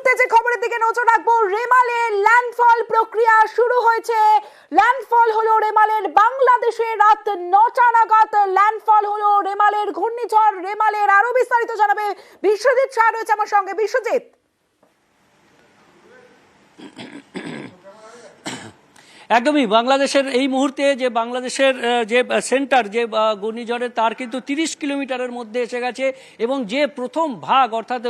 মুহূর্তে যে খবরের দিকে নজর রাখবো, রেমালে ল্যান্ডফল প্রক্রিয়া শুরু হয়েছে। ল্যান্ডফল হলো রেমালের, বাংলাদেশে রাত 9টা নাগাদ ল্যান্ডফল হলো রেমালের ঘূর্ণিঝড় রেমালের। আরো বিস্তারিত জানাবে বিশ্বজিৎ শাহ, রয়েছে আমার সঙ্গে। বিশ্বজিৎ, একদমই বাংলাদেশের এই মুহূর্তে যে বাংলাদেশের যে সেন্টার যে ঘূর্ণিঝড়ের তার কিন্তু 30 কিলোমিটারের মধ্যে এসে গেছে এবং যে প্রথম ভাগ অর্থাৎ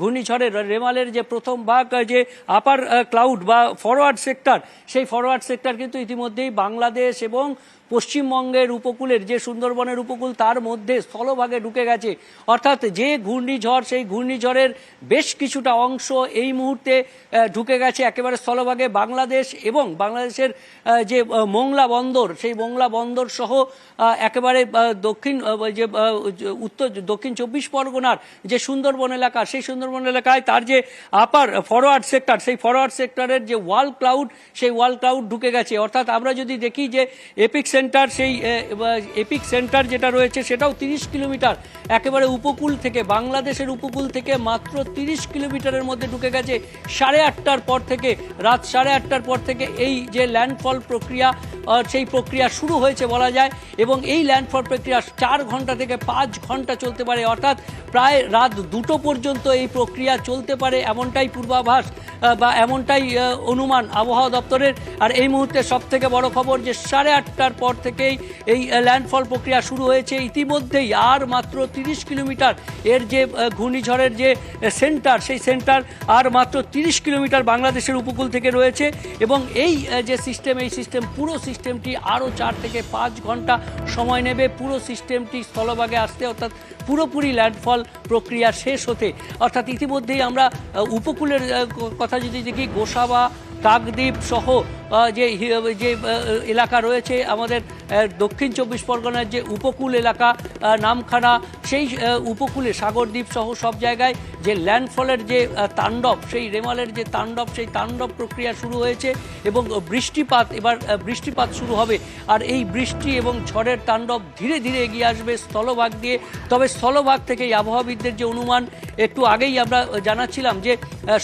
ঘূর্ণিঝড়ের রেমালের যে প্রথম ভাগ যে আপার ক্লাউড বা ফরওয়ার্ড সেক্টর, সেই ফরওয়ার্ড সেক্টর কিন্তু ইতিমধ্যেই বাংলাদেশ এবং পশ্চিমবঙ্গের উপকূলের যে সুন্দরবনের উপকূল তার মধ্যে স্থলভাগে ঢুকে গেছে। অর্থাৎ যে ঘূর্ণিঝড়, সেই ঘূর্ণিঝড়ের বেশ কিছুটা অংশ এই মুহূর্তে ঢুকে গেছে একেবারে স্থলভাগে। বাংলাদেশ এবং বাংলাদেশের যে মোংলা বন্দর, সেই মোংলা বন্দর সহ একেবারে দক্ষিণ 24 পরগনার যে সুন্দরবন এলাকা, সেই সুন্দরবন এলাকায় তার যে আপার ফরওয়ার্ড সেক্টর, সেই ফরওয়ার্ড সেক্টরের যে ওয়াল ক্লাউড, সেই ওয়াল ক্লাউড ঢুকে গেছে। অর্থাৎ আমরা যদি দেখি যে এপিক সেন্টার, সেই এপিক সেন্টার যেটা রয়েছে সেটাও 30 কিলোমিটার একেবারে উপকূল থেকে, বাংলাদেশের উপকূল থেকে মাত্র 30 কিলোমিটারের মধ্যে ঢুকে গেছে। 8:30টার পর থেকে, রাত 8:30টার পর থেকে এই যে ল্যান্ডফল প্রক্রিয়া, সেই প্রক্রিয়া শুরু হয়েছে বলা যায়। এবং এই ল্যান্ডফল প্রক্রিয়া 4 ঘন্টা থেকে 5 ঘন্টা চলতে পারে, অর্থাৎ প্রায় রাত 2টো পর্যন্ত এই প্রক্রিয়া চলতে পারে, এমনটাই পূর্বাভাস বা এমনটাই অনুমান আবহাওয়া দপ্তরের। আর এই মুহূর্তে সব থেকে বড় খবর যে 8:30টার পর থেকেই এই ল্যান্ডফল প্রক্রিয়া শুরু হয়েছে। ইতিমধ্যেই আর মাত্র 30 কিলোমিটার এর যে ঘূর্ণিঝড়ের যে সেন্টার, সেই সেন্টার আর মাত্র 30 কিলোমিটার বাংলাদেশের উপকূল থেকে রয়েছে। এবং এই যে সিস্টেম, এই সিস্টেম, পুরো সিস্টেমটি আরও 4 থেকে 5 ঘন্টা সময় নেবে পুরো সিস্টেমটি স্থলভাগে আসতে, অর্থাৎ পুরোপুরি ল্যান্ডফল প্রক্রিয়া শেষ হতে। অর্থাৎ ইতিমধ্যেই আমরা উপকূলের কথা যদি দেখি, গোসাবা, কাকদ্বীপ সহ যে এলাকা রয়েছে আমাদের দক্ষিণ 24 পরগনার যে উপকূল এলাকা, নামখানা, সেই উপকূলে সাগরদ্বীপ সহ সব জায়গায় যে ল্যান্ডফলের যে তাণ্ডব, সেই রেমালের যে তাণ্ডব, সেই তাণ্ডব প্রক্রিয়া শুরু হয়েছে। এবং এবার বৃষ্টিপাত শুরু হবে। আর এই বৃষ্টি এবং ঝড়ের তাণ্ডব ধীরে ধীরে এগিয়ে আসবে স্থলভাগ দিয়ে। তবে স্থলভাগ থেকেই আবহাওয়াবিদদের যে অনুমান, একটু আগেই আমরা জানাচ্ছিলাম যে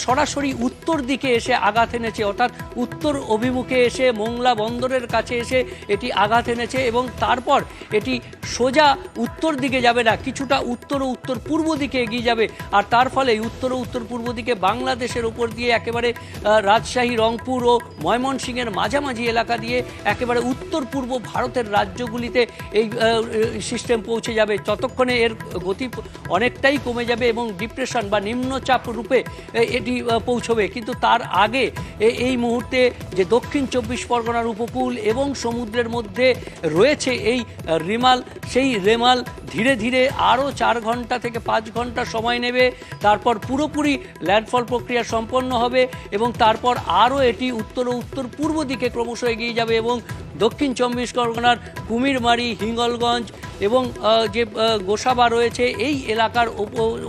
সরাসরি উত্তর দিকে এসে আঘাত এনেছে, অর্থাৎ উত্তর অভিমুখে এসে মোংলা বন্দরের কাছে এসে এটি আঘাত এনেছে। এবং তারপর এটি সোজা উত্তর দিকে যাবে না, কিছুটা উত্তর ও উত্তর পূর্ব দিকে এগিয়ে যাবে। আর তার ফলে উত্তর ও উত্তর পূর্ব দিকে বাংলাদেশের ওপর দিয়ে একেবারে রাজশাহী, রংপুর ও ময়মনসিংহের মাঝামাঝি এলাকা দিয়ে একেবারে উত্তর পূর্ব ভারতের রাজ্যগুলিতে এই সিস্টেম পৌঁছে যাবে। ততক্ষণে এর গতি অনেকটাই কমে যাবে এবং ডিপ্রেশন বা নিম্নচাপ রূপে এটি পৌঁছবে। কিন্তু তার আগে এই মুহূর্তে যে দক্ষিণ 24 পরগনার উপকূল এবং সমুদ্রের মধ্যে রয়েছে এই রেমাল, সেই রেমাল ধীরে ধীরে আরও 4 ঘন্টা থেকে 5 ঘন্টা সময় নেবে। তারপর পুরোপুরি ল্যান্ডফল প্রক্রিয়া সম্পন্ন হবে এবং তারপর আরও এটি উত্তর ও উত্তর পূর্ব দিকে ক্রমশ এগিয়ে যাবে এবং দক্ষিণ 24 পরগনার কুমিরমারি, হিঙ্গলগঞ্জ এবং যে গোসাবা রয়েছে এই এলাকার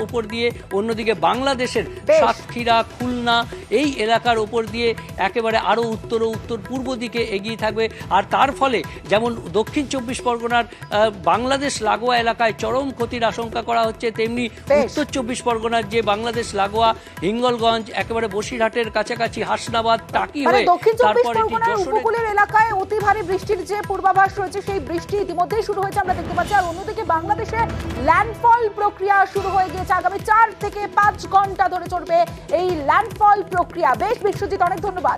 ওপর দিয়ে, অন্যদিকে বাংলাদেশের সাতক্ষীরা, খুলনা এই এলাকার ওপর দিয়ে একেবারে আরও উত্তর ও উত্তর পূর্ব দিকে এগিয়ে থাকবে। আর তার ফলে যেমন দক্ষিণ 24 পরগনার বাংলাদেশ লাগোয়া এলাকায় চরম ক্ষতির আশঙ্কা করা হচ্ছে, তেমনি উত্তর 24 পরগনার যে বাংলাদেশ লাগোয়া হিঙ্গলগঞ্জ, একেবারে বসিরহাটের কাছাকাছি হাসনাবাদ, টাকি হয়ে তারপর উপকূলের এলাকায় অতি ভারী বৃষ্টির যে পূর্বাভাস রয়েছে, সেই বৃষ্টি ইতিমধ্যেই শুরু হয়েছে আমরা দেখতে পাচ্ছি। আর অন্যদিকে বাংলাদেশে ল্যান্ডফল প্রক্রিয়া শুরু হয়ে গিয়েছে। আগামী 4 থেকে 5 ঘন্টা ধরে চলবে এই ল্যান্ডফল প্রক্রিয়া। বেশ বিশ্বজিৎ, অনেক ধন্যবাদ।